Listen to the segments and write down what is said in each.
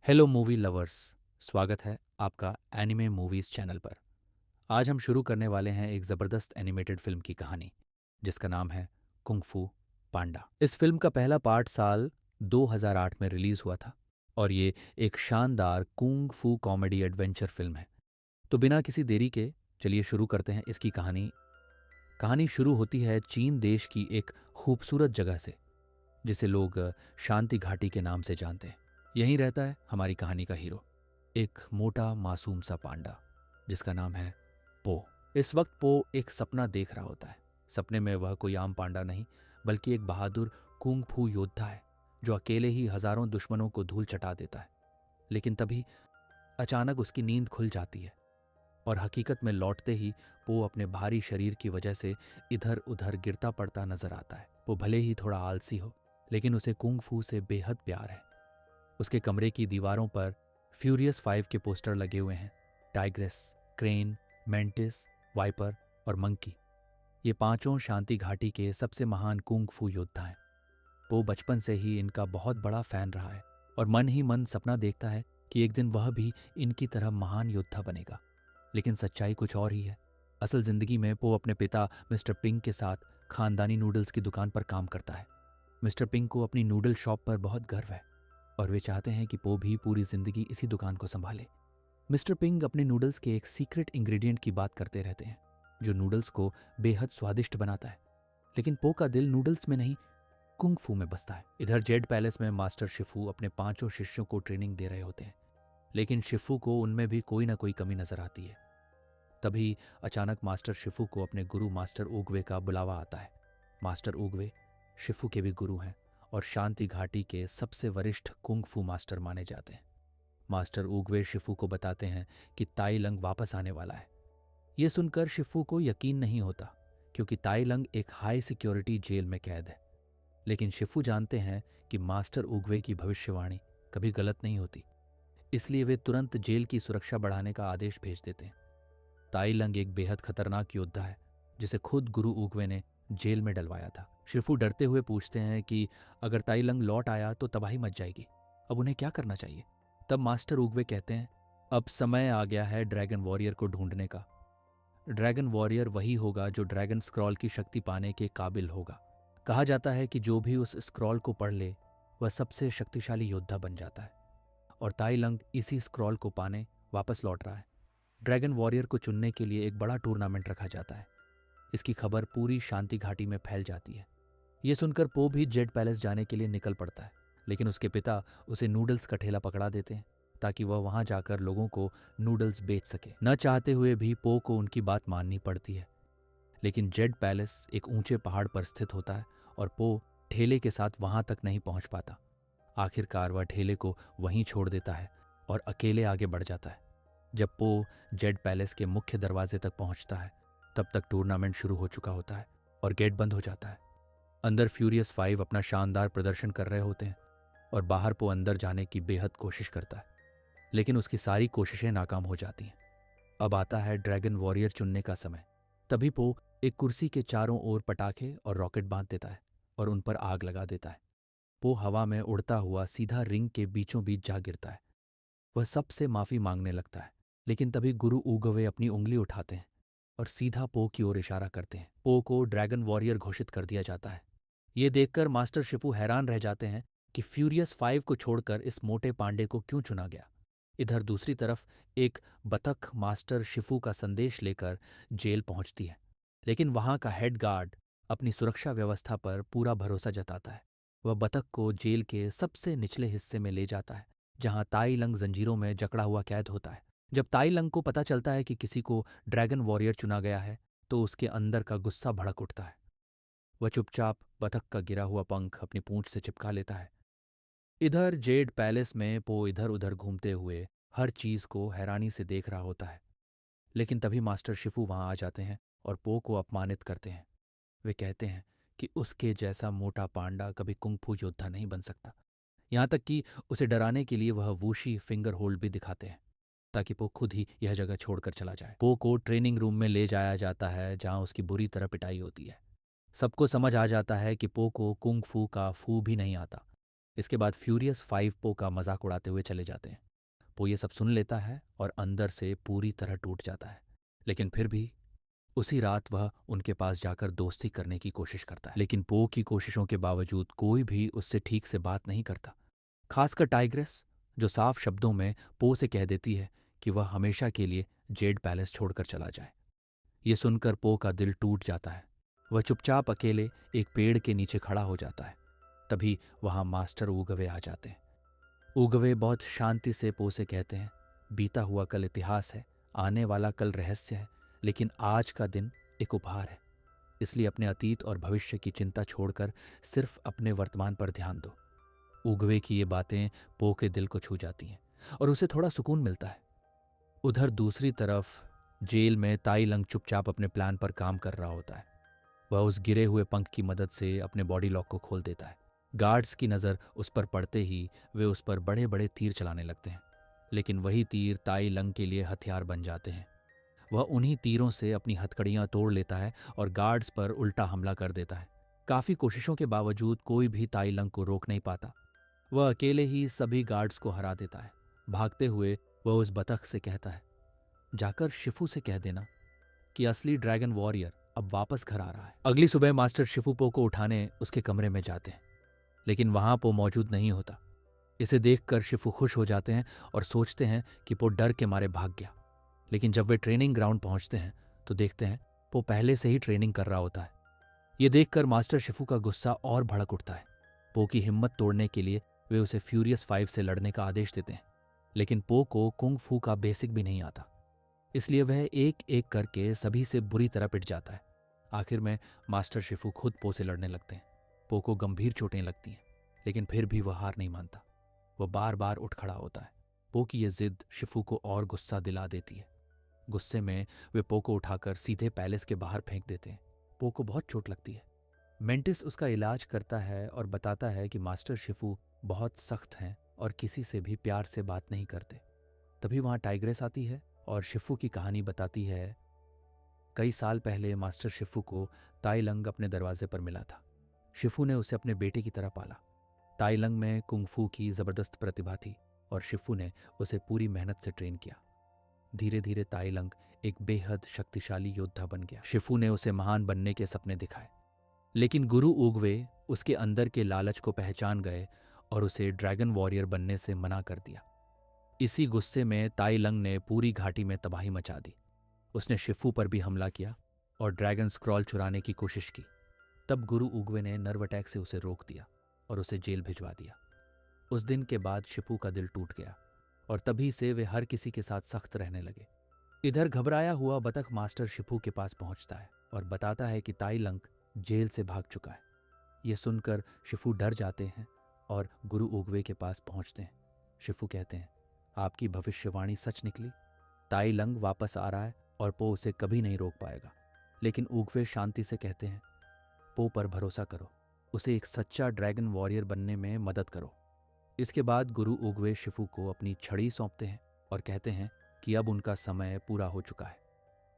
Hello movie lovers. स्वागत है आपका एनिमे मूवीज़ चैनल पर। आज हम शुरू करने वाले हैं एक ज़बरदस्त एनिमेटेड फ़िल्म की कहानी जिसका नाम है कुंग फू पांडा। इस फ़िल्म का पहला पार्ट साल 2008 में रिलीज़ हुआ था और ये एक शानदार कुंग फू कॉमेडी एडवेंचर फ़िल्म है। तो बिना किसी देरी के चलिए शुरू करते हैं इसकी कहानी। कहानी शुरू होती है चीन देश की एक खूबसूरत जगह से जिसे लोग शांति घाटी के नाम से जानते हैं। यहीं रहता है हमारी कहानी का हीरो, एक मोटा मासूम सा पांडा जिसका नाम है पो। इस वक्त पो एक सपना देख रहा होता है। सपने में वह कोई आम पांडा नहीं बल्कि एक बहादुर कुंग फू योद्धा है जो अकेले ही हजारों दुश्मनों को धूल चटा देता है। लेकिन तभी अचानक उसकी नींद खुल जाती है और हकीकत में लौटते ही पो अपने भारी शरीर की वजह से इधर उधर गिरता पड़ता नजर आता है। वो भले ही थोड़ा आलसी हो लेकिन उसे कुंग फू से बेहद प्यार है। उसके कमरे की दीवारों पर फ्यूरियस 5 के पोस्टर लगे हुए हैं। टाइग्रेस, क्रेन, मेंटिस, वाइपर और मंकी, ये पांचों शांति घाटी के सबसे महान कुंग फू योद्धा हैं। वो बचपन से ही इनका बहुत बड़ा फैन रहा है और मन ही मन सपना देखता है कि एक दिन वह भी इनकी तरह महान योद्धा बनेगा। लेकिन सच्चाई कुछ और ही है। असल जिंदगी में पो अपने पिता मिस्टर पिंग के साथ खानदानी नूडल्स की दुकान पर काम करता है। मिस्टर पिंग को अपनी नूडल शॉप पर बहुत गर्व है और वे चाहते हैं कि पो भी पूरी जिंदगी इसी दुकान को संभाले। मिस्टर पिंग अपने नूडल्स के एक सीक्रेट इंग्रेडिएंट की बात करते रहते हैं जो नूडल्स को बेहद स्वादिष्ट बनाता है। लेकिन पो का दिल नूडल्स में नहीं, कुंग फू में बसता है। इधर जेड पैलेस में मास्टर शिफू अपने पांचों शिष्यों को ट्रेनिंग दे रहे होते हैं, लेकिन शिफू को उनमें भी कोई ना कोई कमी नजर आती है। तभी अचानक मास्टर शिफू को अपने गुरु मास्टर उगवे का बुलावा आता है। मास्टर उगवे शिफू के भी गुरु हैं और शांति घाटी के सबसे वरिष्ठ कुंग फू मास्टर माने जाते हैं। मास्टर उगवे शिफू को बताते हैं कि ताई लंग वापस आने वाला है। ये सुनकर शिफू को यकीन नहीं होता क्योंकि ताई लंग एक हाई सिक्योरिटी जेल में कैद है। लेकिन शिफू जानते हैं कि मास्टर उगवे की भविष्यवाणी कभी गलत नहीं होती, इसलिए वे तुरंत जेल की सुरक्षा बढ़ाने का आदेश भेज देते हैं। ताई लंग एक बेहद खतरनाक योद्धा है जिसे खुद गुरु उगवे ने जेल में डलवाया था। शिफू डरते हुए पूछते हैं कि अगर ताई लंग लौट आया तो तबाही मच जाएगी, अब उन्हें क्या करना चाहिए। तब मास्टर उगवे कहते हैं, अब समय आ गया है ड्रैगन वॉरियर को ढूंढने का। ड्रैगन वॉरियर वही होगा जो ड्रैगन स्क्रॉल की शक्ति पाने के काबिल होगा। कहा जाता है कि जो भी उस स्क्रॉल को पढ़ ले वह सबसे शक्तिशाली योद्धा बन जाता है और ताई लंग इसी स्क्रॉल को पाने वापस लौट रहा है। ड्रैगन वॉरियर को चुनने के लिए एक बड़ा टूर्नामेंट रखा जाता है। इसकी खबर पूरी शांति घाटी में फैल जाती है। ये सुनकर पो भी जेड पैलेस जाने के लिए निकल पड़ता है, लेकिन उसके पिता उसे नूडल्स का ठेला पकड़ा देते हैं ताकि वह वहां जाकर लोगों को नूडल्स बेच सके। न चाहते हुए भी पो को उनकी बात माननी पड़ती है। लेकिन जेड पैलेस एक ऊंचे पहाड़ पर स्थित होता है और पो ठेले के साथ वहां तक नहीं पहुंच पाता। आखिरकार वह ठेले को वहीं छोड़ देता है और अकेले आगे बढ़ जाता है। जब पो जेड पैलेस के मुख्य दरवाजे तक पहुंचता है तब तक टूर्नामेंट शुरू हो चुका होता है और गेट बंद हो जाता है। अंदर फ्यूरियस 5 अपना शानदार प्रदर्शन कर रहे होते हैं और बाहर पो अंदर जाने की बेहद कोशिश करता है, लेकिन उसकी सारी कोशिशें नाकाम हो जाती हैं। अब आता है ड्रैगन वॉरियर चुनने का समय। तभी पो एक कुर्सी के चारों ओर पटाखे और रॉकेट बांध देता है और उन पर आग लगा देता है। पो हवा में उड़ता हुआ सीधा रिंग के बीचों बीच जा गिरता है। वह सबसे माफी मांगने लगता है, लेकिन तभी गुरु उगवे अपनी उंगली उठाते हैं और सीधा पो की ओर इशारा करते हैं। पो को ड्रैगन वॉरियर घोषित कर दिया जाता है। ये देखकर मास्टर शिफू हैरान रह जाते हैं कि फ्यूरियस 5 को छोड़कर इस मोटे पांडे को क्यों चुना गया। इधर दूसरी तरफ एक बतख मास्टर शिफू का संदेश लेकर जेल पहुंचती है, लेकिन वहां का हेड गार्ड अपनी सुरक्षा व्यवस्था पर पूरा भरोसा जताता है। वह बतख को जेल के सबसे निचले हिस्से में ले जाता है जहां ताई लंग जंजीरों में जकड़ा हुआ कैद होता है। जब ताई लंग को पता चलता है कि किसी को ड्रैगन वॉरियर चुना गया है तो उसके अंदर का गुस्सा भड़क उठता है। वह चुपचाप बतख का गिरा हुआ पंख अपनी पूंछ से चिपका लेता है। इधर जेड पैलेस में पो इधर उधर घूमते हुए हर चीज को हैरानी से देख रहा होता है, लेकिन तभी मास्टर शिफू वहां आ जाते हैं और पो को अपमानित करते हैं। वे कहते हैं कि उसके जैसा मोटा पांडा कभी कुंग-फू योद्धा नहीं बन सकता। यहाँ तक कि उसे डराने के लिए वह वूशी फिंगर होल्ड भी दिखाते हैं ताकि पो खुद ही यह जगह छोड़कर चला जाए। पो को ट्रेनिंग रूम में ले जाया जाता है जहाँ उसकी बुरी तरह पिटाई होती है। सबको समझ आ जाता है कि पो को कुंग फू का फू भी नहीं आता। इसके बाद फ्यूरियस 5 पो का मजाक उड़ाते हुए चले जाते हैं। पो ये सब सुन लेता है और अंदर से पूरी तरह टूट जाता है, लेकिन फिर भी उसी रात वह उनके पास जाकर दोस्ती करने की कोशिश करता है। लेकिन पो की कोशिशों के बावजूद कोई भी उससे ठीक से बात नहीं करता, खासकर टाइग्रेस, जो साफ शब्दों में पो से कह देती है कि वह हमेशा के लिए जेड पैलेस छोड़कर चला जाए। ये सुनकर पो का दिल टूट जाता है। वह चुपचाप अकेले एक पेड़ के नीचे खड़ा हो जाता है। तभी वहां मास्टर ऊगवे आ जाते हैं। ऊगवे बहुत शांति से पो से कहते हैं, बीता हुआ कल इतिहास है, आने वाला कल रहस्य है, लेकिन आज का दिन एक उपहार है। इसलिए अपने अतीत और भविष्य की चिंता छोड़कर सिर्फ अपने वर्तमान पर ध्यान दो। ऊगवे की ये बातें पो के दिल को छू जाती हैं और उसे थोड़ा सुकून मिलता है। उधर दूसरी तरफ जेल में ताई लंग चुपचाप अपने प्लान पर काम कर रहा होता है। वह उस गिरे हुए पंख की मदद से अपने बॉडी लॉक को खोल देता है। गार्ड्स की नज़र उस पर पड़ते ही वे उस पर बड़े बड़े तीर चलाने लगते हैं, लेकिन वही तीर ताई लंग के लिए हथियार बन जाते हैं। वह उन्हीं तीरों से अपनी हथकड़ियां तोड़ लेता है और गार्ड्स पर उल्टा हमला कर देता है। काफ़ी कोशिशों के बावजूद कोई भी ताई लंग को रोक नहीं पाता। वह अकेले ही सभी गार्ड्स को हरा देता है। भागते हुए वह उस बतख से कहता है, जाकर शिफू से कह देना कि असली ड्रैगन वॉरियर अब वापस घर आ रहा है। अगली सुबह मास्टर शिफू पो को उठाने उसके कमरे में जाते हैं, लेकिन वहां पो मौजूद नहीं होता। इसे देखकर शिफू खुश हो जाते हैं और सोचते हैं कि पो डर के मारे भाग गया। लेकिन जब वे ट्रेनिंग ग्राउंड पहुंचते हैं तो देखते हैं पो पहले से ही ट्रेनिंग कर रहा होता है। ये देखकर मास्टर शिफू का गुस्सा और भड़क उठता है। पो की हिम्मत तोड़ने के लिए वे उसे फ्यूरियस 5 से लड़ने का आदेश देते हैं, लेकिन पो को कुंग फू का बेसिक भी नहीं आता। इसलिए वह एक एक करके सभी से बुरी तरह पिट जाता है। आखिर में मास्टर शिफू खुद पो से लड़ने लगते हैं। पो को गंभीर चोटें लगती हैं, लेकिन फिर भी वह हार नहीं मानता। वह बार बार उठ खड़ा होता है। पो की यह जिद शिफू को और गुस्सा दिला देती है। गुस्से में वे पो को उठाकर सीधे पैलेस के बाहर फेंक देते हैं। पो को बहुत चोट लगती है। मेंटिस उसका इलाज करता है और बताता है कि मास्टर शिफू बहुत सख्त हैं और किसी से भी प्यार से बात नहीं करते। तभी वहां टाइग्रेस आती है और शिफू की कहानी बताती है। कई साल पहले मास्टर शिफू को ताइलंग अपने दरवाजे पर मिला था। शिफू ने उसे अपने बेटे की तरह पाला। ताइलंग में कुंगफू की जबरदस्त प्रतिभा थी और शिफू ने उसे पूरी मेहनत से ट्रेन किया। धीरे धीरे ताइलंग एक बेहद शक्तिशाली योद्धा बन गया। शिफू ने उसे महान बनने के सपने दिखाए, लेकिन गुरु उगवे उसके अंदर के लालच को पहचान गए और उसे ड्रैगन वॉरियर बनने से मना कर दिया। इसी गुस्से में ताइलंग ने पूरी घाटी में तबाही मचा दी। उसने शिफू पर भी हमला किया और ड्रैगन स्क्रॉल चुराने की कोशिश की। तब गुरु उगवे ने नर्व अटैक से उसे रोक दिया और उसे जेल भिजवा दिया। उस दिन के बाद शिफू का दिल टूट गया और तभी से वे हर किसी के साथ सख्त रहने लगे। इधर घबराया हुआ बतख मास्टर शिफू के पास पहुंचता है और बताता है कि ताइलंग जेल से भाग चुका है। ये सुनकर शिफू डर जाते हैं और गुरु उगवे के पास पहुंचते हैं। शिफू कहते हैं, आपकी भविष्यवाणी सच निकली। ताइलंग वापस आ रहा है और पो उसे कभी नहीं रोक पाएगा। लेकिन उगवे शांति से कहते हैं, पो पर भरोसा करो, उसे एक सच्चा ड्रैगन वॉरियर बनने में मदद करो। इसके बाद गुरु उगवे शिफू को अपनी छड़ी सौंपते हैं और कहते हैं कि अब उनका समय पूरा हो चुका है।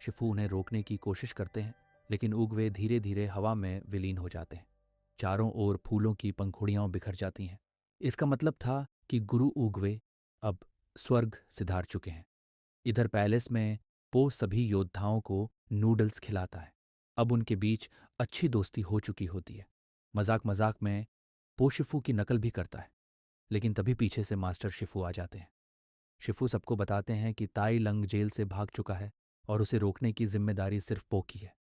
शिफू उन्हें रोकने की कोशिश करते हैं, लेकिन उगवे धीरे धीरे हवा में विलीन हो जाते हैं। चारों ओर फूलों की पंखुड़ियां बिखर जाती हैं। इसका मतलब था कि गुरु उगवे अब स्वर्ग सिधार चुके हैं। इधर पैलेस में पो सभी योद्धाओं को नूडल्स खिलाता है। अब उनके बीच अच्छी दोस्ती हो चुकी होती है। मजाक मजाक में पो शिफू की नकल भी करता है, लेकिन तभी पीछे से मास्टर शिफू आ जाते हैं। शिफू सबको बताते हैं कि ताई लंग जेल से भाग चुका है और उसे रोकने की जिम्मेदारी सिर्फ पो की है।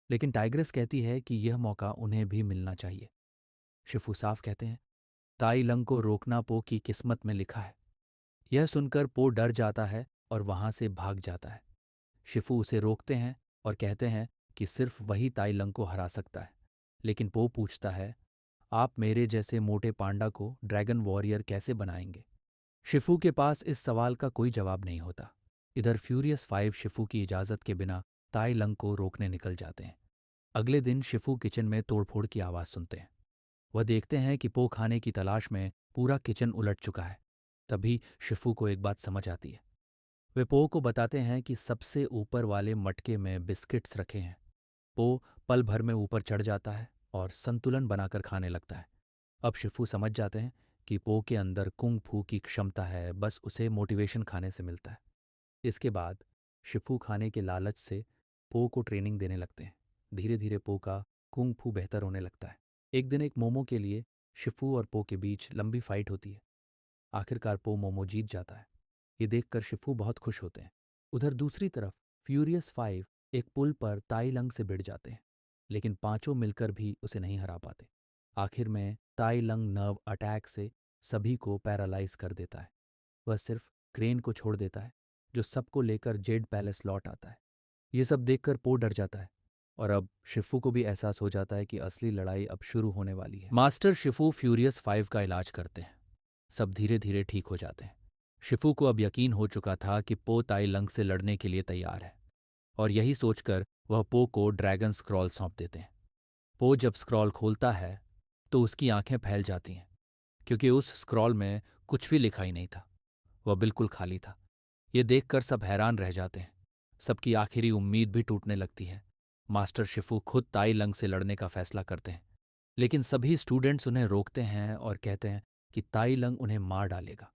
लेकिन टाइग्रेस कहती है कि यह मौका उन्हें भी मिलना चाहिए। शिफू साफ कहते हैं, ताई लंग को रोकना पो की किस्मत में लिखा है। यह सुनकर पो डर जाता है और वहां से भाग जाता है। शिफू उसे रोकते हैं और कहते हैं कि सिर्फ वही ताइलंग को हरा सकता है। लेकिन पो पूछता है, आप मेरे जैसे मोटे पांडा को ड्रैगन वॉरियर कैसे बनाएंगे? शिफू के पास इस सवाल का कोई जवाब नहीं होता। इधर फ्यूरियस 5 शिफू की इजाज़त के बिना ताइलंग को रोकने निकल जाते हैं। अगले दिन शिफू किचन में तोड़फोड़ की आवाज़ सुनते हैं। वह देखते हैं कि पो खाने की तलाश में पूरा किचन उलट चुका है। तभी शिफू को एक बात समझ आती है। वे पो को बताते हैं कि सबसे ऊपर वाले मटके में बिस्किट्स रखे हैं। पो पल भर में ऊपर चढ़ जाता है और संतुलन बनाकर खाने लगता है। अब शिफू समझ जाते हैं कि पो के अंदर कुंग फू की क्षमता है, बस उसे मोटिवेशन खाने से मिलता है। इसके बाद शिफू खाने के लालच से पो को ट्रेनिंग देने लगते हैं। धीरे धीरे पो का कुंग फू बेहतर होने लगता है। एक दिन एक मोमो के लिए शिफू और पो के बीच लंबी फाइट होती है। आखिरकार पो मोमो जीत जाता है। ये देखकर शिफू बहुत खुश होते हैं। उधर दूसरी तरफ फ्यूरियस फाइव एक पुल पर ताई लंग से भिड़ जाते हैं, लेकिन पांचों मिलकर भी उसे नहीं हरा पाते। आखिर में ताई लंग नर्व अटैक से सभी को पैरालाइज कर देता है। वह सिर्फ क्रेन को छोड़ देता है, जो सबको लेकर जेड पैलेस लौट आता है। ये सब देखकर पो डर जाता है और अब शिफू को भी एहसास हो जाता है कि असली लड़ाई अब शुरू होने वाली है। मास्टर शिफू फ्यूरियस फाइव का इलाज करते हैं। सब धीरे धीरे ठीक हो जाते हैं। शिफू को अब यकीन हो चुका था कि पो ताई लंग से लड़ने के लिए तैयार है, और यही सोचकर वह पो को ड्रैगन स्क्रॉल सौंप देते हैं। पो जब स्क्रॉल खोलता है तो उसकी आंखें फैल जाती हैं, क्योंकि उस स्क्रॉल में कुछ भी लिखा ही नहीं था। वह बिल्कुल खाली था। ये देखकर सब हैरान रह जाते हैं। सबकी आखिरी उम्मीद भी टूटने लगती है। मास्टर शिफू खुद ताई लंग से लड़ने का फैसला करते हैं, लेकिन सभी स्टूडेंट्स उन्हें रोकते हैं और कहते हैं कि ताई लंग उन्हें मार डालेगा।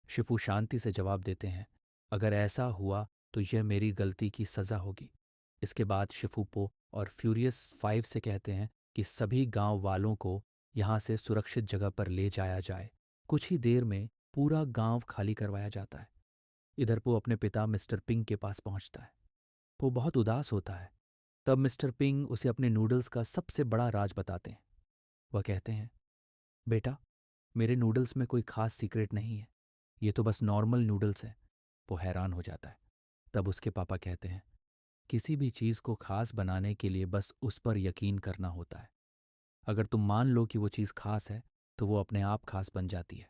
शिफू शांति से जवाब देते हैं, अगर ऐसा हुआ तो यह मेरी गलती की सज़ा होगी। इसके बाद शिफू पो और फ्यूरियस फाइव से कहते हैं कि सभी गांव वालों को यहाँ से सुरक्षित जगह पर ले जाया जाए। कुछ ही देर में पूरा गांव खाली करवाया जाता है। इधर पो अपने पिता मिस्टर पिंग के पास पहुंचता है। पो बहुत उदास होता है। तब मिस्टर पिंग उसे अपने नूडल्स का सबसे बड़ा राज बताते हैं। वह कहते हैं, बेटा, मेरे नूडल्स में कोई खास सीक्रेट नहीं है, ये तो बस नॉर्मल नूडल्स है। वो हैरान हो जाता है। तब उसके पापा कहते हैं, किसी भी चीज़ को खास बनाने के लिए बस उस पर यकीन करना होता है। अगर तुम मान लो कि वो चीज़ खास है तो वो अपने आप खास बन जाती है।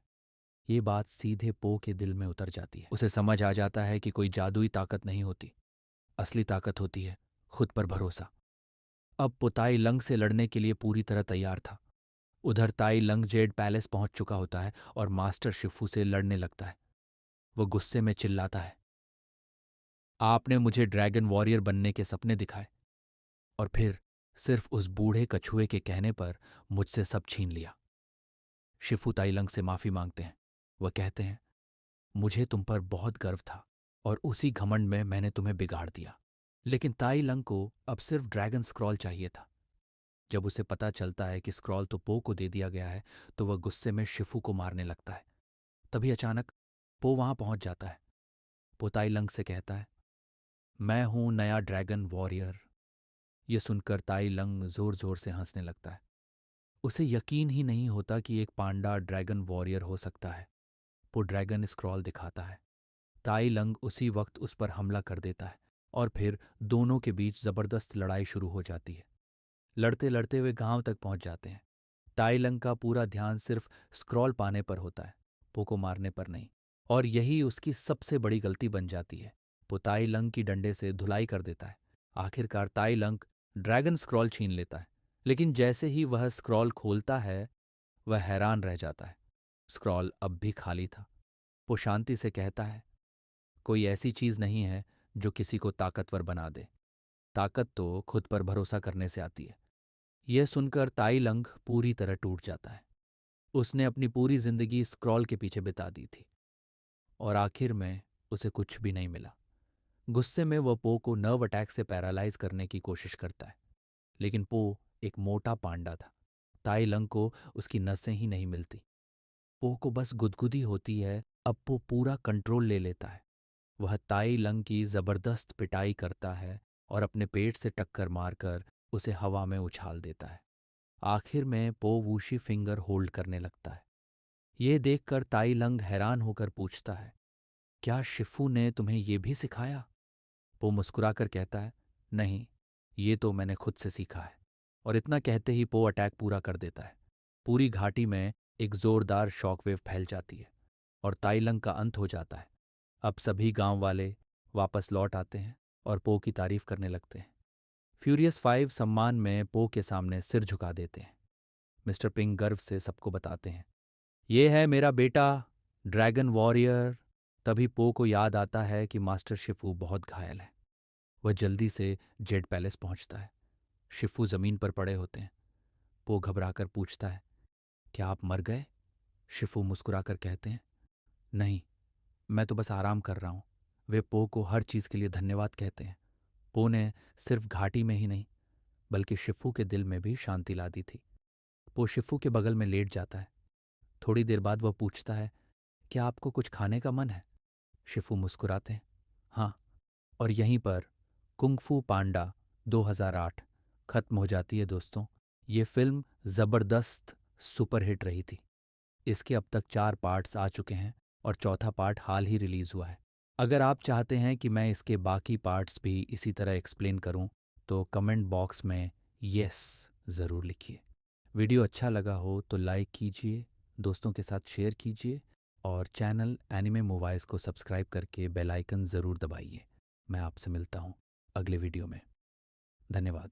ये बात सीधे पो के दिल में उतर जाती है। उसे समझ आ जाता है कि कोई जादुई ताकत नहीं होती, असली ताकत होती है खुद पर भरोसा। अब पुताई लंग से लड़ने के लिए पूरी तरह तैयार था। उधर ताई लंग जेड पैलेस पहुंच चुका होता है और मास्टर शिफू से लड़ने लगता है। वो गुस्से में चिल्लाता है, आपने मुझे ड्रैगन वॉरियर बनने के सपने दिखाए और फिर सिर्फ उस बूढ़े कछुए के कहने पर मुझसे सब छीन लिया। शिफू ताई लंग से माफी मांगते हैं। वह कहते हैं, मुझे तुम पर बहुत गर्व था और उसी घमंड में मैंने तुम्हें बिगाड़ दिया। लेकिन ताई लंग को अब सिर्फ ड्रैगन स्क्रॉल चाहिए था। जब उसे पता चलता है कि स्क्रॉल तो पो को दे दिया गया है तो वह गुस्से में शिफू को मारने लगता है। तभी अचानक पो वहां पहुंच जाता है। पो ताई लंग से कहता है, मैं हूं नया ड्रैगन वॉरियर। ये सुनकर ताई लंग जोर जोर से हंसने लगता है। उसे यकीन ही नहीं होता कि एक पांडा ड्रैगन वॉरियर हो सकता है। वो ड्रैगन स्क्रॉल दिखाता है। ताई लंग उसी वक्त उस पर हमला कर देता है और फिर दोनों के बीच जबरदस्त लड़ाई शुरू हो जाती है। लड़ते लड़ते वे गांव तक पहुंच जाते हैं। ताई लंग का पूरा ध्यान सिर्फ स्क्रॉल पाने पर होता है, पो को मारने पर नहीं। और यही उसकी सबसे बड़ी गलती बन जाती है। वो ताई लंग की डंडे से धुलाई कर देता है। आखिरकार ताई लंग ड्रैगन स्क्रॉल छीन लेता है, लेकिन जैसे ही वह स्क्रॉल खोलता है वह हैरान रह जाता है। स्क्रॉल अब भी खाली था। वो शांति से कहता है, कोई ऐसी चीज नहीं है जो किसी को ताकतवर बना दे। ताकत तो खुद पर भरोसा करने से आती है। यह सुनकर ताई लंग पूरी तरह टूट जाता है। उसने अपनी पूरी जिंदगी स्क्रॉल के पीछे बिता दी थी और आखिर में उसे कुछ भी नहीं मिला। गुस्से में वह पो को नर्व अटैक से पैरालाइज करने की कोशिश करता है, लेकिन पो एक मोटा पांडा था। ताई लंग को उसकी नसें ही नहीं मिलती। पो को बस गुदगुदी होती है। अब पो पूरा कंट्रोल ले लेता है। वह ताई लंग की जबरदस्त पिटाई करता है और अपने पेट से टक्कर मारकर उसे हवा में उछाल देता है। आखिर में पो वूशी फिंगर होल्ड करने लगता है। ये देखकर ताई लंग हैरान होकर पूछता है, क्या शिफू ने तुम्हें ये भी सिखाया? पो मुस्कुराकर कहता है, नहीं, ये तो मैंने खुद से सीखा है। और इतना कहते ही पो अटैक पूरा कर देता है। पूरी घाटी में एक जोरदार शॉकवेव फैल जाती है और ताई लंग का अंत हो जाता है। अब सभी गांव वाले वापस लौट आते हैं और पो की तारीफ करने लगते हैं। फ्यूरियस फाइव सम्मान में पो के सामने सिर झुका देते हैं। मिस्टर पिंग गर्व से सबको बताते हैं, ये है मेरा बेटा ड्रैगन वॉरियर। तभी पो को याद आता है कि मास्टर शिफू बहुत घायल है। वह जल्दी से जेड पैलेस पहुंचता है। शिफू जमीन पर पड़े होते हैं। पो घबराकर पूछता है, क्या आप मर गए? शिफू मुस्कुराकर कहते हैं, नहीं, मैं तो बस आराम कर रहा हूँ। वे पो को हर चीज़ के लिए धन्यवाद कहते हैं। पो ने सिर्फ घाटी में ही नहीं, बल्कि शिफू के दिल में भी शांति ला दी थी। पो शिफू के बगल में लेट जाता है। थोड़ी देर बाद वह पूछता है, क्या आपको कुछ खाने का मन है? शिफू मुस्कुराते हैं, हाँ। और यहीं पर कुंग फू पांडा 2008 खत्म हो जाती है दोस्तों। ये फिल्म ज़बरदस्त सुपरहिट रही थी। इसके अब तक 4 पार्ट्स आ चुके हैं और चौथा पार्ट हाल ही रिलीज़ हुआ है। अगर आप चाहते हैं कि मैं इसके बाकी पार्ट्स भी इसी तरह एक्सप्लेन करूं, तो कमेंट बॉक्स में यस ज़रूर लिखिए। वीडियो अच्छा लगा हो तो लाइक कीजिए, दोस्तों के साथ शेयर कीजिए और चैनल एनिमे मूवाइज़ को सब्सक्राइब करके बेल आइकन ज़रूर दबाइए। मैं आपसे मिलता हूँ अगले वीडियो में। धन्यवाद।